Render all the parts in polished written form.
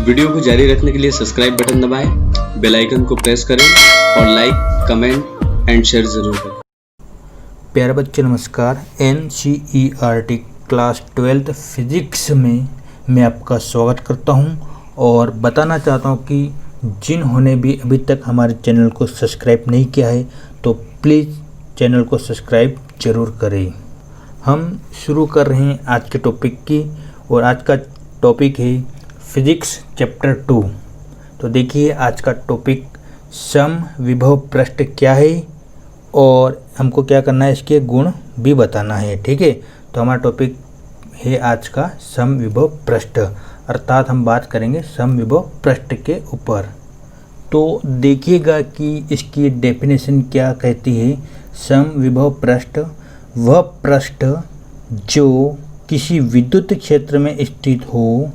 Video को जारी रखने के लिए सब्सक्राइब बटन दबाएं, बेल आइकन को प्रेस करें और लाइक, कमेंट एंड शेयर जरूर करें। प्यारे बच्चों नमस्कार। NCERT क्लास 12th फिजिक्स में मैं आपका स्वागत करता हूं और बताना चाहता हूं कि जिन्होंने ने भी अभी तक हमारे चैनल को सब्सक्राइब नहीं किया है तो प्लीज़ चैनल को सब्सक्राइब जरूर करें। हम शुरू कर रहे हैं आज के टॉपिक की और आज का टॉपिक है फिजिक्स चैप्टर 2। तो देखिए आज का टॉपिक समविभव पृष्ठ क्या है और हमको क्या करना है, इसके गुण भी बताना है। ठीक है, तो हमारा टॉपिक है आज का समविभव पृष्ठ, अर्थात हम बात करेंगे समविभव पृष्ठ के ऊपर। तो देखिएगा कि इसकी डेफिनेशन क्या कहती है। समविभव पृष्ठ वह पृष्ठ जो किसी विद्युत क्षेत्र में स्थित हो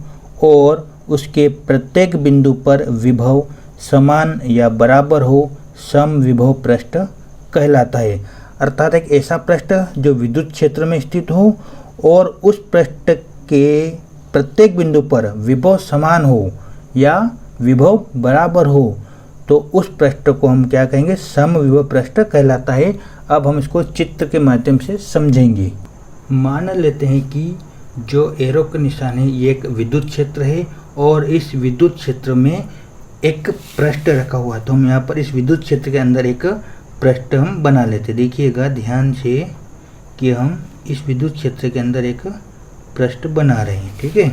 और उसके प्रत्येक बिंदु पर विभव समान या बराबर हो, समविभव पृष्ठ कहलाता है। अर्थात एक ऐसा पृष्ठ जो विद्युत क्षेत्र में स्थित हो और उस पृष्ठ के प्रत्येक बिंदु पर विभव समान हो या विभव बराबर हो, तो उस पृष्ठ को हम क्या कहेंगे, समविभव पृष्ठ कहलाता है। अब हम इसको चित्र के माध्यम से समझेंगे। मान लेते हैं कि जो एरो का निशान है ये एक विद्युत क्षेत्र है और इस विद्युत क्षेत्र में एक पृष्ठ रखा हुआ है। तो हम यहाँ पर इस विद्युत क्षेत्र के अंदर एक पृष्ठ हम बना लेते। देखिएगा ध्यान से कि हम इस विद्युत क्षेत्र के अंदर एक पृष्ठ बना रहे हैं। ठीक है,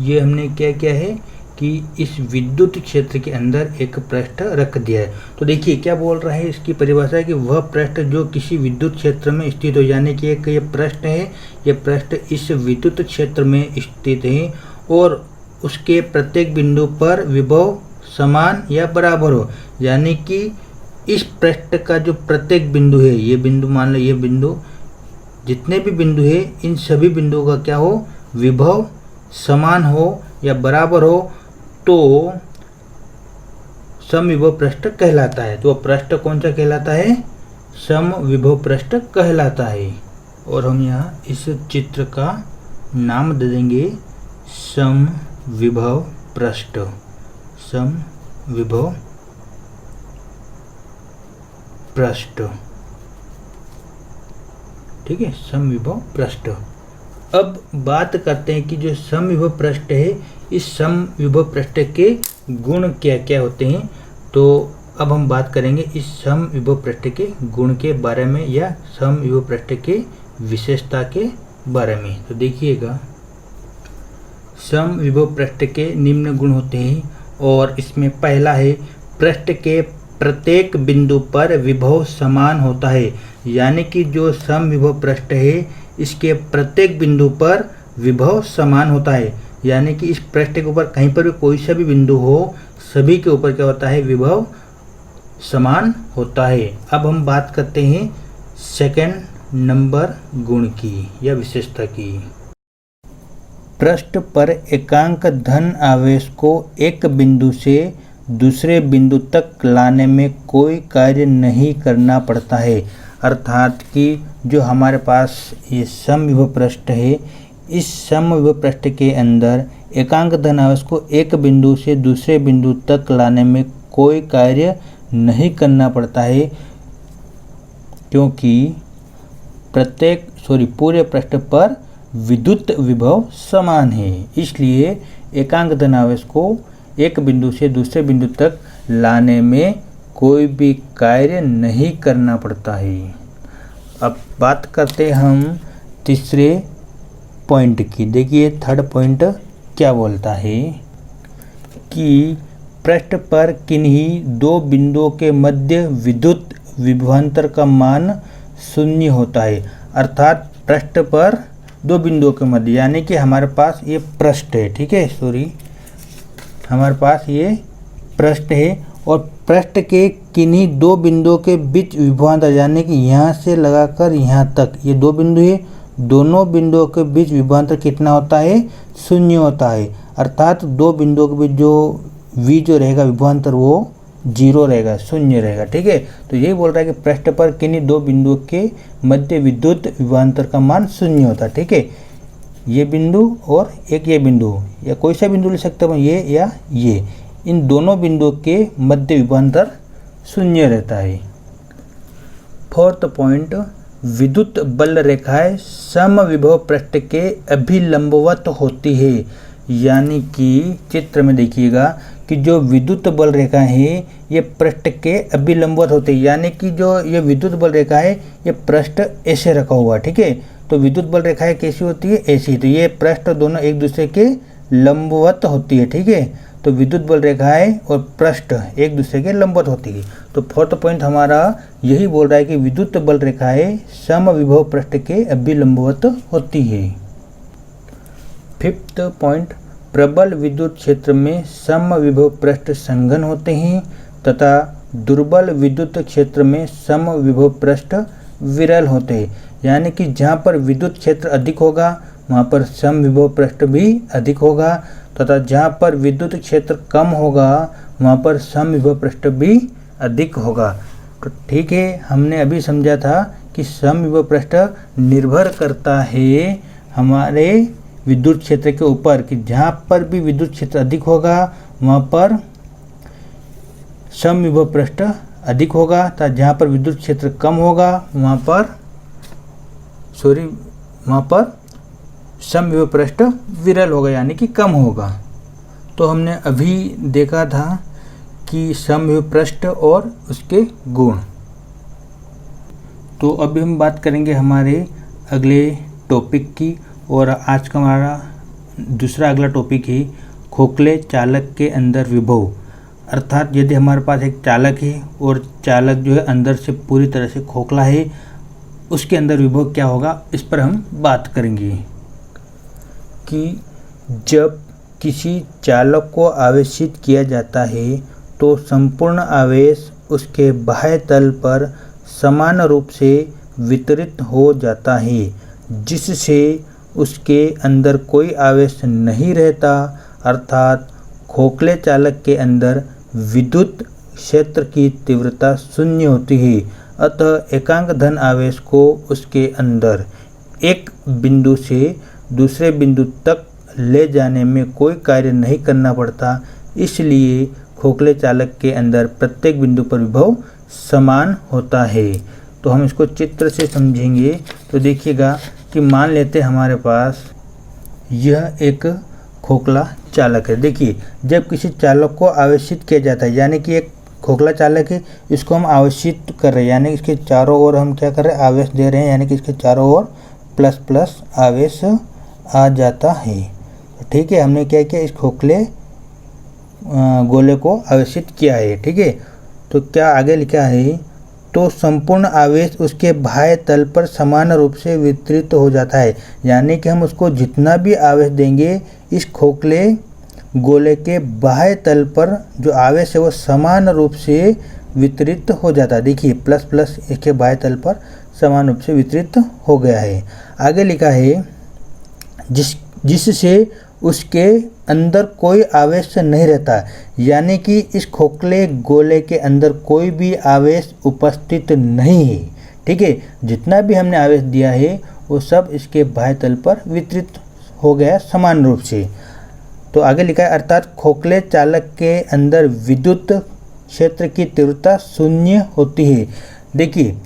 ये हमने क्या किया है कि इस विद्युत क्षेत्र के अंदर एक पृष्ठ रख दिया है। तो देखिए क्या बोल रहा है, इसकी परिभाषा है कि वह पृष्ठ जो किसी विद्युत क्षेत्र में स्थित हो, यानी कि एक ये पृष्ठ है, ये पृष्ठ इस विद्युत क्षेत्र में स्थित है और उसके प्रत्येक बिंदु पर विभव समान या बराबर हो, यानी कि इस पृष्ठ का जो प्रत्येक बिंदु है, ये बिंदु मान लो, ये बिंदु, जितने भी बिंदु है इन सभी बिंदुओं का क्या हो, विभव समान हो या बराबर हो, तो समविभव पृष्ठ कहलाता है। तो पृष्ठ कौन सा कहलाता है, समविभव पृष्ठ कहलाता है। और हम यहाँ इस चित्र का नाम दे देंगे समविभव पृष्ठ, समविभव पृष्ठ। ठीक है, समविभव पृष्ठ। अब बात करते हैं कि जो समविभव पृष्ठ है, इस समविभव पृष्ठ के गुण क्या क्या होते हैं। तो अब हम बात करेंगे इस समविभव पृष्ठ के गुण के बारे में या समविभव पृष्ठ के विशेषता के बारे में। तो देखिएगा समविभव पृष्ठ के निम्न गुण होते हैं और इसमें पहला है, पृष्ठ के प्रत्येक बिंदु पर विभव समान होता है, यानी कि जो समविभव पृष्ठ है इसके प्रत्येक बिंदु पर विभव समान होता है, यानी कि इस पृष्ठ के ऊपर कहीं पर भी कोई सा भी बिंदु हो, सभी के ऊपर क्या होता है, विभव समान होता है। अब हम बात करते हैं सेकंड नंबर गुण की या विशेषता की। पृष्ठ पर एकांक धन आवेश को एक बिंदु से दूसरे बिंदु तक लाने में कोई कार्य नहीं करना पड़ता है। अर्थात कि जो हमारे पास ये समविभव पृष्ठ है, इस समविभव पृष्ठ के अंदर एकांक धन आवेश को एक बिंदु से दूसरे बिंदु तक लाने में कोई कार्य नहीं करना पड़ता है, क्योंकि पूरे पृष्ठ पर विद्युत विभव समान है। इसलिए एकांक धन आवेश को एक बिंदु से दूसरे बिंदु तक लाने में कोई भी कार्य नहीं करना पड़ता है। अब बात करते हम तीसरे पॉइंट की। देखिए थर्ड पॉइंट क्या बोलता है कि पृष्ठ पर किन्हीं दो बिंदुओं के मध्य विद्युत विभवांतर का मान शून्य होता है। अर्थात पृष्ठ पर दो बिंदुओं के मध्य, यानी कि हमारे पास ये पृष्ठ है, ठीक है, हमारे पास ये पृष्ठ है और पृष्ठ के किन्हीं दो बिंदुओं के बीच विभवांतर, यानी कि यहाँ से लगाकर यहाँ तक ये दो बिंदु है, दोनों बिंदुओं के बीच विभवांतर कितना होता है, शून्य होता है। अर्थात दो बिंदुओं के बीच जो v जो रहेगा विभवांतर वो 0 रहेगा, शून्य रहेगा। ठीक है, तो यही बोल रहा है कि पृष्ठ पर किन्हीं दो बिंदुओं के मध्य विद्युत विभवांतर का मान शून्य होता है। ठीक है, ये बिंदु और एक ये बिंदु, या कोई सा बिंदु ले सकते हैं ये या ये, इन दोनों बिंदुओं के मध्य विभवांतर शून्य रहता है। फोर्थ पॉइंट, विद्युत बल रेखाएं समविभव पृष्ठ के अभिलंबवत होती है। यानी कि चित्र में देखिएगा कि जो विद्युत बल रेखा है ये पृष्ठ के अभिलंबवत होते हैं, यानी कि जो ये विद्युत बल रेखा है ये पृष्ठ ऐसे रखा हुआ, ठीक है। तो विद्युत बल रेखाएं कैसी होती है, ऐसी। तो ये पृष्ठ दोनों एक दूसरे के लंबवत होती है, ठीक है। तो विद्युत बल रेखाएं और पृष्ठ एक दूसरे के लंबवत होती है। तो फोर्थ पॉइंट हमारा यही बोल रहा है कि विद्युत बल रेखाएं समविभव पृष्ठ के अभिलंबवत होती है। फिफ्थ पॉइंट, प्रबल विद्युत क्षेत्र में समविभव पृष्ठ संघन होते हैं तथा दुर्बल विद्युत क्षेत्र में समविभव पृष्ठ विरल होते हैं। यानी कि जहाँ पर विद्युत क्षेत्र अधिक होगा वहाँ पर समविभव पृष्ठ भी अधिक होगा तथा जहाँ पर विद्युत क्षेत्र कम होगा वहाँ पर समविभव पृष्ठ भी अधिक होगा। तो ठीक है, हमने अभी समझा था कि समविभव पृष्ठ निर्भर करता है हमारे विद्युत क्षेत्र के ऊपर, कि जहाँ पर भी विद्युत क्षेत्र अधिक होगा वहाँ पर समविभव पृष्ठ अधिक होगा तथा जहाँ पर विद्युत क्षेत्र कम होगा वहाँ पर समविभव पृष्ठ विरल होगा, यानी कि कम होगा। तो हमने अभी देखा था कि समविभव पृष्ठ और उसके गुण। तो अभी हम बात करेंगे हमारे अगले टॉपिक की, और आज का हमारा दूसरा अगला टॉपिक है खोखले चालक के अंदर विभव। अर्थात यदि हमारे पास एक चालक है और चालक जो है अंदर से पूरी तरह से खोखला है, उसके अंदर विभव क्या होगा इस पर हम बात करेंगे। कि जब किसी चालक को आवेशित किया जाता है तो संपूर्ण आवेश उसके बाह्य तल पर समान रूप से वितरित हो जाता है, जिससे उसके अंदर कोई आवेश नहीं रहता। अर्थात खोखले चालक के अंदर विद्युत क्षेत्र की तीव्रता शून्य होती है। अतः एकांक धन आवेश को उसके अंदर एक बिंदु से दूसरे बिंदु तक ले जाने में कोई कार्य नहीं करना पड़ता। इसलिए खोखले चालक के अंदर प्रत्येक बिंदु पर विभव समान होता है। तो हम इसको चित्र से समझेंगे। तो देखिएगा कि मान लेते हैं हमारे पास यह एक खोखला चालक है। देखिए, जब किसी चालक को आवेशित किया जाता है, यानी कि एक खोखला चालक है, इसको हम आवेशित कर रहे हैं, यानी इसके चारों ओर हम क्या कर रहे हैं, आवेश दे रहे हैं, यानी कि इसके चारों ओर प्लस प्लस आवेश आ जाता है। ठीक है, हमने क्या किया, इस खोखले गोले को आवेशित किया है। ठीक है, तो क्या आगे लिखा है, तो संपूर्ण आवेश उसके बाह्य तल पर समान रूप से वितरित हो जाता है। यानी कि हम उसको जितना भी आवेश देंगे इस खोखले गोले के बाह्य तल पर जो आवेश है वो समान रूप से वितरित हो जाता है। देखिए, प्लस प्लस इसके बाह्य तल पर समान रूप से वितरित हो गया है। आगे लिखा है, जिससे उसके अंदर कोई आवेश नहीं रहता। यानी कि इस खोखले गोले के अंदर कोई भी आवेश उपस्थित नहीं है। ठीक है, जितना भी हमने आवेश दिया है वो सब इसके बाह्य तल पर वितरित हो गया समान रूप से। तो आगे लिखा है, अर्थात खोखले चालक के अंदर विद्युत क्षेत्र की तीव्रता शून्य होती है। देखिए,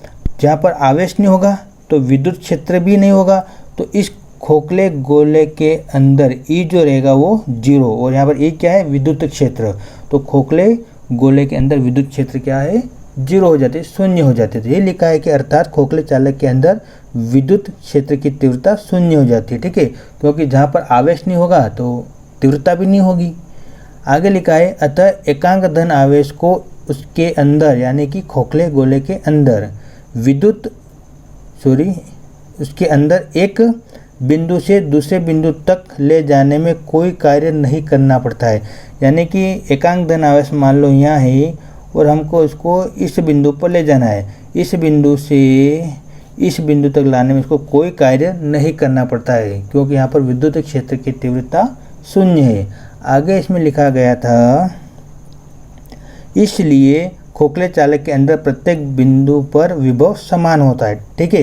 जहाँ पर आवेश नहीं होगा तो विद्युत क्षेत्र भी नहीं होगा। तो इस खोखले गोले के अंदर ई जो रहेगा वो जीरो, और यहाँ पर ई क्या है, विद्युत क्षेत्र। तो खोखले गोले के अंदर विद्युत क्षेत्र क्या है, जीरो हो जाते, शून्य हो जाते। तो ये लिखा है कि अर्थात खोखले चालक के अंदर विद्युत क्षेत्र की तीव्रता शून्य हो जाती है। ठीक है, क्योंकि जहाँ पर आवेश नहीं होगा तो तीव्रता भी नहीं होगी। आगे लिखा है, अतः एकांक धन आवेश को उसके अंदर, यानी कि खोखले गोले के अंदर उसके अंदर एक बिंदु से दूसरे बिंदु तक ले जाने में कोई कार्य नहीं करना पड़ता है। यानी कि एकांक धन आवेश मान लो यहाँ है और हमको इसको इस बिंदु पर ले जाना है। इस बिंदु से इस बिंदु तक लाने में इसको कोई कार्य नहीं करना पड़ता है, क्योंकि यहाँ पर विद्युत क्षेत्र की तीव्रता शून्य है। आगे इसमें लिखा गया था, इसलिए खोखले चालक के अंदर प्रत्येक बिंदु पर विभव समान होता है। ठीक है,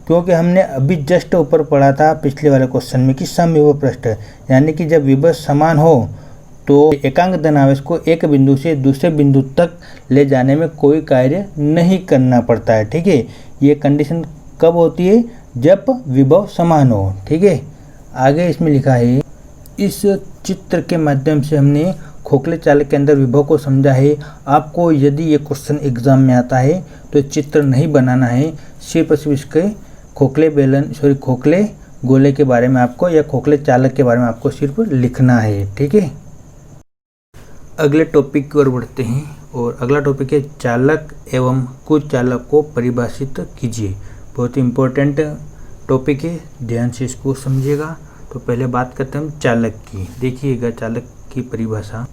क्योंकि हमने अभी जस्ट ऊपर पढ़ा था पिछले वाले क्वेश्चन में कि समविभव पृष्ठ, यानी कि जब विभव समान हो तो एकांक धनावेश को एक बिंदु से दूसरे बिंदु तक ले जाने में कोई कार्य नहीं करना पड़ता है। ठीक है, ये कंडीशन कब होती है? जब विभव समान हो। ठीक है, आगे इसमें लिखा है, इस चित्र के माध्यम से हमने खोखले चालक के अंदर विभव को समझा है। आपको यदि ये क्वेश्चन एग्जाम में आता है तो चित्र नहीं बनाना है, सिर्फ इसके खोखले गोले के बारे में आपको या खोखले चालक के बारे में आपको सिर्फ लिखना है। ठीक है, अगले टॉपिक की ओर बढ़ते हैं और अगला टॉपिक है चालक एवं कुचालक को परिभाषित कीजिए। बहुत ही इम्पोर्टेंट टॉपिक है, ध्यान से इसको समझिएगा। तो पहले बात करते हैं हम चालक की। देखिएगा चालक की परिभाषा।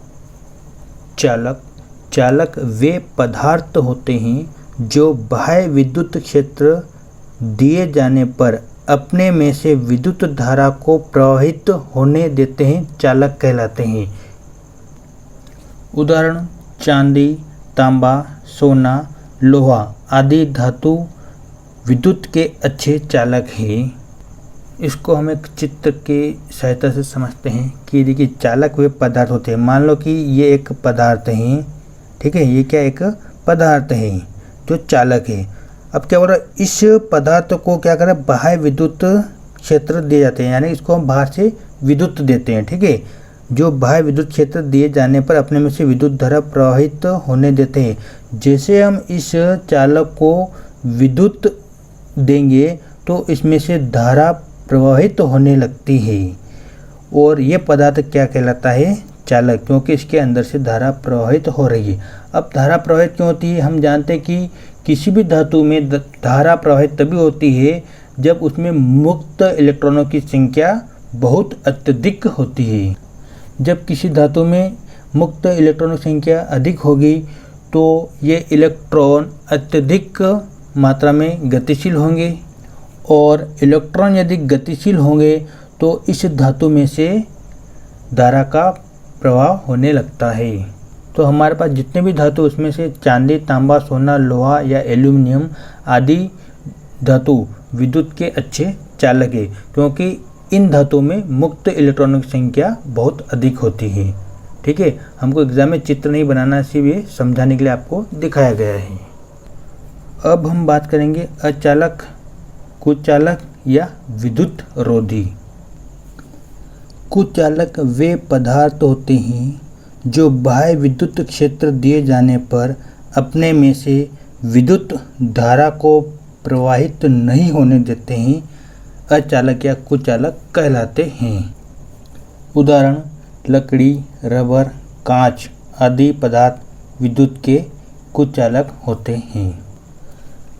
चालक वे पदार्थ होते हैं जो बाह्य विद्युत क्षेत्र दिए जाने पर अपने में से विद्युत धारा को प्रवाहित होने देते हैं, चालक कहलाते हैं। उदाहरण, चांदी, तांबा, सोना, लोहा आदि धातु विद्युत के अच्छे चालक हैं। इसको हम एक चित्र के सहायता से समझते हैं कि देखिए चालक वे पदार्थ होते हैं। मान लो कि ये एक पदार्थ है, ठीक है, ये क्या एक पदार्थ है जो चालक है। अब क्या हो रहा है, इस पदार्थ को क्या करें, बाह्य विद्युत क्षेत्र दिए जाते हैं, यानी इसको हम बाहर से विद्युत देते हैं। ठीक है, जो बाह्य विद्युत क्षेत्र दिए जाने पर अपने में से विद्युत धारा प्रवाहित होने देते हैं। जैसे हम इस चालक को विद्युत देंगे तो इसमें से धारा प्रवाहित होने लगती है और ये पदार्थ क्या कहलाता है, चालक, क्योंकि इसके अंदर से धारा प्रवाहित हो रही है। अब धारा प्रवाहित क्यों होती है? हम जानते हैं कि किसी भी धातु में धारा प्रवाहित तभी होती है जब उसमें मुक्त इलेक्ट्रॉनों की संख्या बहुत अत्यधिक होती है। जब किसी धातु में मुक्त इलेक्ट्रॉनों की संख्या अधिक होगी तो ये इलेक्ट्रॉन अत्यधिक मात्रा में गतिशील होंगे और इलेक्ट्रॉन यदि गतिशील होंगे तो इस धातु में से धारा का प्रवाह होने लगता है। तो हमारे पास जितने भी धातु उसमें से चांदी, तांबा, सोना, लोहा या एल्यूमिनियम आदि धातु विद्युत के अच्छे चालक है, क्योंकि इन धातुओं में मुक्त इलेक्ट्रॉनों की संख्या बहुत अधिक होती है। ठीक है, हमको एग्जाम में चित्र नहीं बनाना, सिर्फ ये समझाने के लिए आपको दिखाया गया है। अब हम बात करेंगे अचालक, कुचालक या विद्युत रोधी। कुचालक वे पदार्थ होते हैं जो बाह्य विद्युत क्षेत्र दिए जाने पर अपने में से विद्युत धारा को प्रवाहित नहीं होने देते हैं, अचालक या कुचालक कहलाते हैं। उदाहरण, लकड़ी, रबर, कांच आदि पदार्थ विद्युत के कुचालक होते हैं।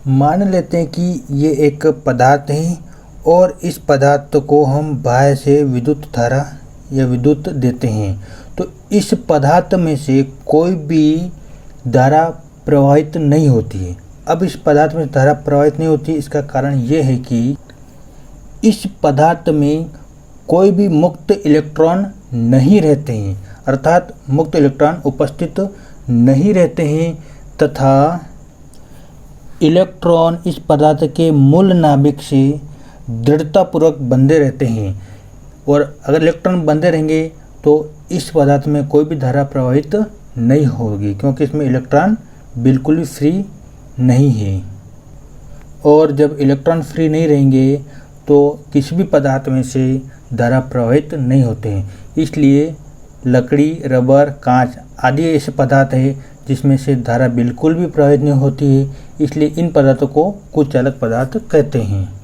मान लेते हैं कि ये एक पदार्थ है और इस पदार्थ को हम बाह्य से विद्युत धारा या विद्युत देते हैं, तो इस पदार्थ में से कोई भी धारा प्रवाहित नहीं होती है। अब इस पदार्थ में धारा प्रवाहित नहीं होती, इसका कारण ये है कि इस पदार्थ में कोई भी मुक्त इलेक्ट्रॉन नहीं रहते हैं, अर्थात मुक्त इलेक्ट्रॉन उपस्थित नहीं रहते हैं तथा इलेक्ट्रॉन इस पदार्थ के मूल नाभिक से दृढ़तापूर्वक बंधे रहते हैं। और अगर इलेक्ट्रॉन बंधे रहेंगे तो इस पदार्थ में कोई भी धारा प्रवाहित नहीं होगी, क्योंकि इसमें इलेक्ट्रॉन बिल्कुल भी फ्री नहीं है। और जब इलेक्ट्रॉन फ्री नहीं रहेंगे तो किसी भी पदार्थ में से धारा प्रवाहित नहीं होते हैं। इसलिए लकड़ी, रबर, कांच आदि ऐसे पदार्थ है जिसमें से धारा बिल्कुल भी प्रवाहित नहीं होती है, इसलिए इन पदार्थों को कुचालक पदार्थ कहते हैं।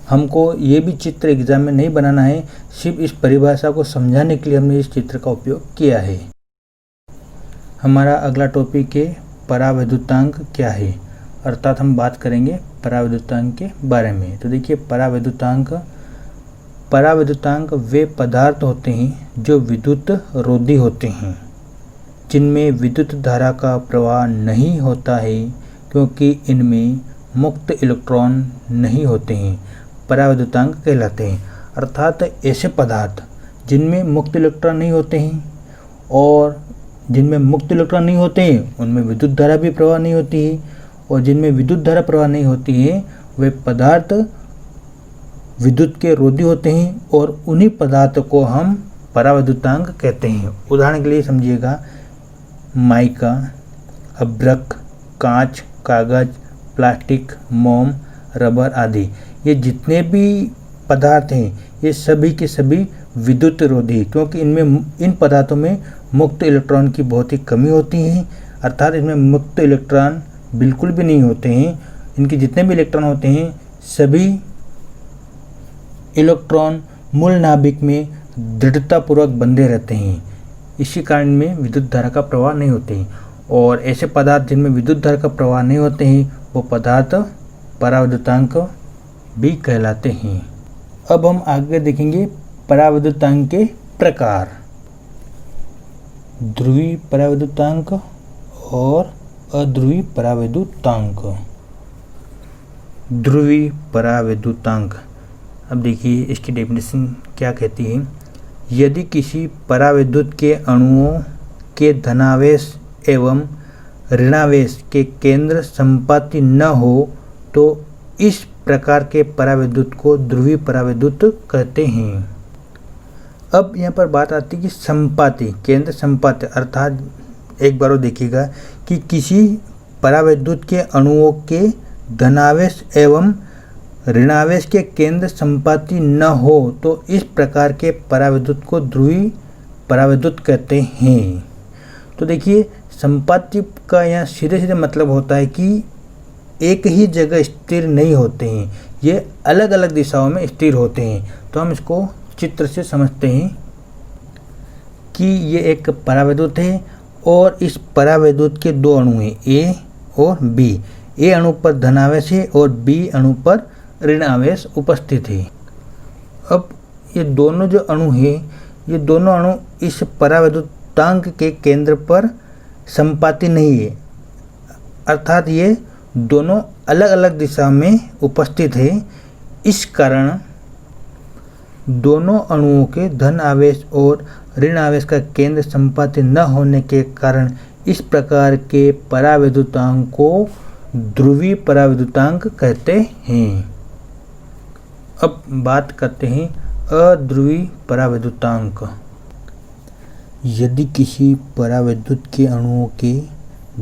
हमको ये भी चित्र एग्जाम में नहीं बनाना है, सिर्फ इस परिभाषा को समझाने के लिए हमने इस चित्र का उपयोग किया है। हमारा अगला टॉपिक है परावैद्युतांक क्या है, अर्थात हम बात करेंगे परावैद्युतांक के बारे में। तो देखिए परावैद्युतांक वे पदार्थ होते हैं जो विद्युत रोधी होते हैं, जिनमें विद्युत धारा का प्रवाह नहीं होता है क्योंकि इनमें मुक्त इलेक्ट्रॉन नहीं होते हैं, परावैद्युतांक कहलाते हैं। अर्थात ऐसे पदार्थ जिनमें मुक्त इलेक्ट्रॉन नहीं होते हैं और जिनमें मुक्त इलेक्ट्रॉन नहीं होते हैं उनमें विद्युत धारा भी प्रवाह नहीं होती है, और जिनमें विद्युत धारा प्रवाह नहीं होती है वे पदार्थ विद्युत के रोधी होते हैं और उन्हीं पदार्थों को हम परावैद्युतांक कहते हैं। उदाहरण के लिए समझिएगा, माइका, अभ्रक, कांच, कागज, प्लास्टिक, मोम, रबर आदि, ये जितने भी पदार्थ हैं ये सभी के सभी विद्युत रोधी, क्योंकि इन पदार्थों में मुक्त इलेक्ट्रॉन की बहुत ही कमी होती है, अर्थात इसमें मुक्त इलेक्ट्रॉन बिल्कुल भी नहीं होते हैं। इनके जितने भी इलेक्ट्रॉन होते हैं सभी इलेक्ट्रॉन मूल नाभिक में दृढ़तापूर्वक बंधे रहते हैं, इसी कारण में विद्युत धारा का प्रवाह नहीं होते हैं। और ऐसे पदार्थ जिनमें विद्युत धारा का प्रवाह नहीं होते हैं वो पदार्थ परावैद्युतांक भी कहलाते हैं। अब हम आगे देखेंगे परावैद्युतांक के प्रकार, ध्रुवीय परावैद्युतांक और अध्रुवीय परावैद्युतांक। ध्रुवीय परावैद्युतांक, अब देखिए इसकी डेफिनेशन क्या कहती है। यदि किसी परावैद्युत के अणुओं के धनावेश एवं ऋणावेश के केंद्र संपाती न हो तो इस प्रकार के परावैद्युत को ध्रुवीय परावैद्युत कहते हैं। अब यहाँ पर बात आती है कि संपाती, केंद्र संपाती, अर्थात एक बार देखिएगा कि किसी परावैद्युत के अणुओं के धनावेश एवं ऋणावेश के केंद्र संपाती न हो तो इस प्रकार के परावैद्युत को ध्रुवीय परावैद्युत कहते हैं। तो देखिए, संपाती का यहाँ सीधे सीधे मतलब होता है कि एक ही जगह स्थिर नहीं होते हैं, ये अलग अलग दिशाओं में स्थिर होते हैं। तो हम इसको चित्र से समझते हैं कि ये एक परावैद्युत है और इस परावैद्युत के दो अणु हैं, ए और बी। ए अणु पर धनावेश है और बी अणु पर ऋणावेश उपस्थित है। अब ये दोनों जो अणु हैं, ये दोनों अणु इस परावैद्युतांक के केंद्र पर संपाती नहीं है, अर्थात ये दोनों अलग अलग दिशा में उपस्थित है। इस कारण दोनों अणुओं के धन आवेश और ऋण आवेश का केंद्र संपाती न होने के कारण इस प्रकार के परावैद्युतांक को ध्रुवीय परावैद्युतांक कहते हैं। अब बात करते हैं अध्रुवीय परावैद्युतांक। यदि किसी परावैद्युत के अणुओं के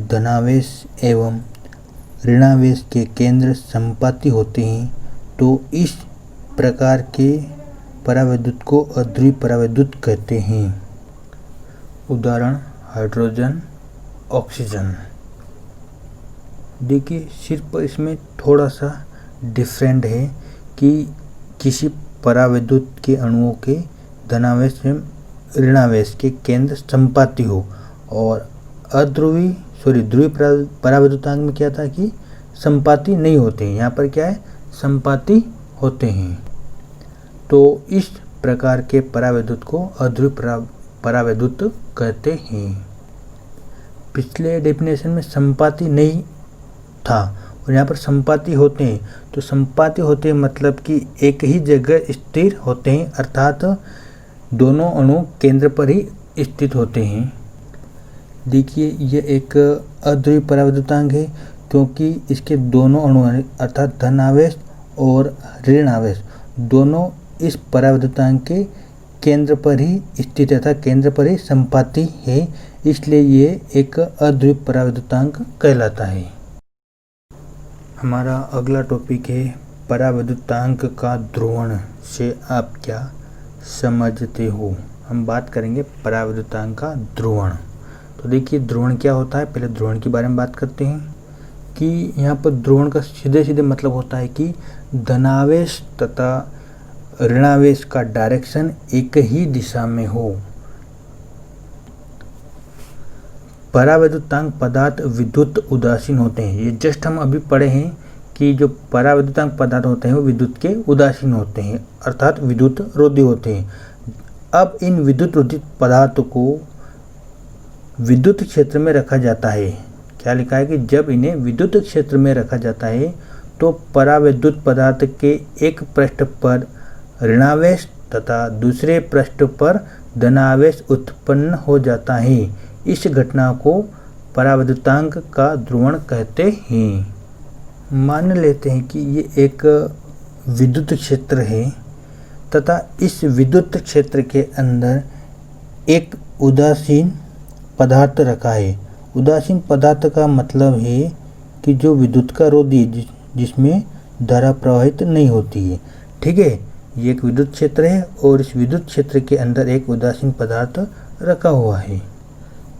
धनावेश एवं ऋणावेश के केंद्र संपाती होते हैं तो इस प्रकार के परावैद्युत को अध्रुवीय परावैद्युत कहते हैं। उदाहरण, हाइड्रोजन, ऑक्सीजन। देखिए, सिर्फ इसमें थोड़ा सा डिफरेंट है कि किसी परावैद्युत के अणुओं के धनावेश एवं ऋणावेश के केंद्र संपाती हो, और ध्रुवीय परावैद्युतांक में क्या था कि संपाती नहीं होते हैं, यहाँ पर क्या है, संपाती होते हैं। तो इस प्रकार के परावैद्युत को अध्रुवीय परावैद्युत कहते हैं। पिछले डेफिनेशन में संपाती नहीं था और यहाँ पर संपाती होते हैं। तो संपाती होते हैं मतलब कि एक ही जगह स्थिर होते हैं, अर्थात दोनों अणु केंद्र पर ही स्थित होते हैं। देखिए, ये एक अध्रुवीय परावैद्युतांक है क्योंकि इसके दोनों अणु अर्थात धन आवेश और ऋण आवेश दोनों इस परावैद्युतांक के केंद्र पर ही स्थित है, अर्थात केंद्र पर ही संपाती है, इसलिए ये एक अध्रुवीय परावैद्युतांक कहलाता है। हमारा अगला टॉपिक है परावैद्युतांक का ध्रुवण से आप क्या समझते हो। हम बात करेंगे परावैद्युतांक का ध्रुवण। तो देखिए, ध्रुवण क्या होता है, पहले ध्रुवण के बारे में बात करते हैं कि यहाँ पर ध्रुवण का सीधे सीधे मतलब होता है कि धनावेश तथा ऋणावेश का डायरेक्शन एक ही दिशा में हो। परावैद्युतांक पदार्थ विद्युत उदासीन होते हैं। ये जस्ट हम अभी पढ़े हैं कि जो परावैद्युतांक पदार्थ होते हैं वो विद्युत के उदासीन होते हैं, अर्थात विद्युत रोधी होते हैं। अब इन विद्युत रोधी पदार्थों को विद्युत क्षेत्र में रखा जाता है। क्या लिखा है कि जब इन्हें विद्युत क्षेत्र में रखा जाता है तो परावैद्युत पदार्थ के एक पृष्ठ पर ऋणावेश तथा दूसरे पृष्ठ पर धनावेश उत्पन्न हो जाता है। इस घटना को परावैद्युतांक का ध्रुवण कहते हैं। मान लेते हैं कि ये एक विद्युत क्षेत्र है तथा इस विद्युत क्षेत्र के अंदर एक उदासीन पदार्थ रखा है। उदासीन पदार्थ का मतलब है कि जो विद्युत का रोधी जिसमें धारा प्रवाहित नहीं होती है। ठीक है, ये एक विद्युत क्षेत्र है और इस विद्युत क्षेत्र के अंदर एक उदासीन पदार्थ रखा हुआ है।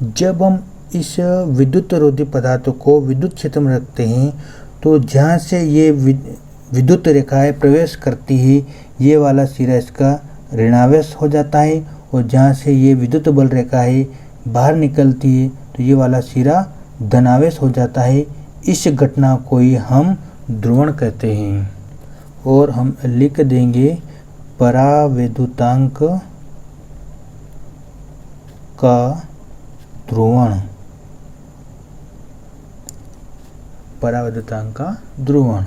जब हम इस विद्युत रोधी पदार्थ को विद्युत क्षेत्र में रखते हैं तो जहाँ से ये विद्युत रेखाएं प्रवेश करती है ये वाला सिरा इसका ऋणावेश हो जाता है और जहाँ से ये विद्युत बल रेखाएं बाहर निकलती है तो ये वाला सिरा धनावेश हो जाता है। इस घटना को ही हम ध्रुवण कहते हैं और हम लिख देंगे परावैद्युतांक का ध्रुवण। परावैद्युतांक का ध्रुवण।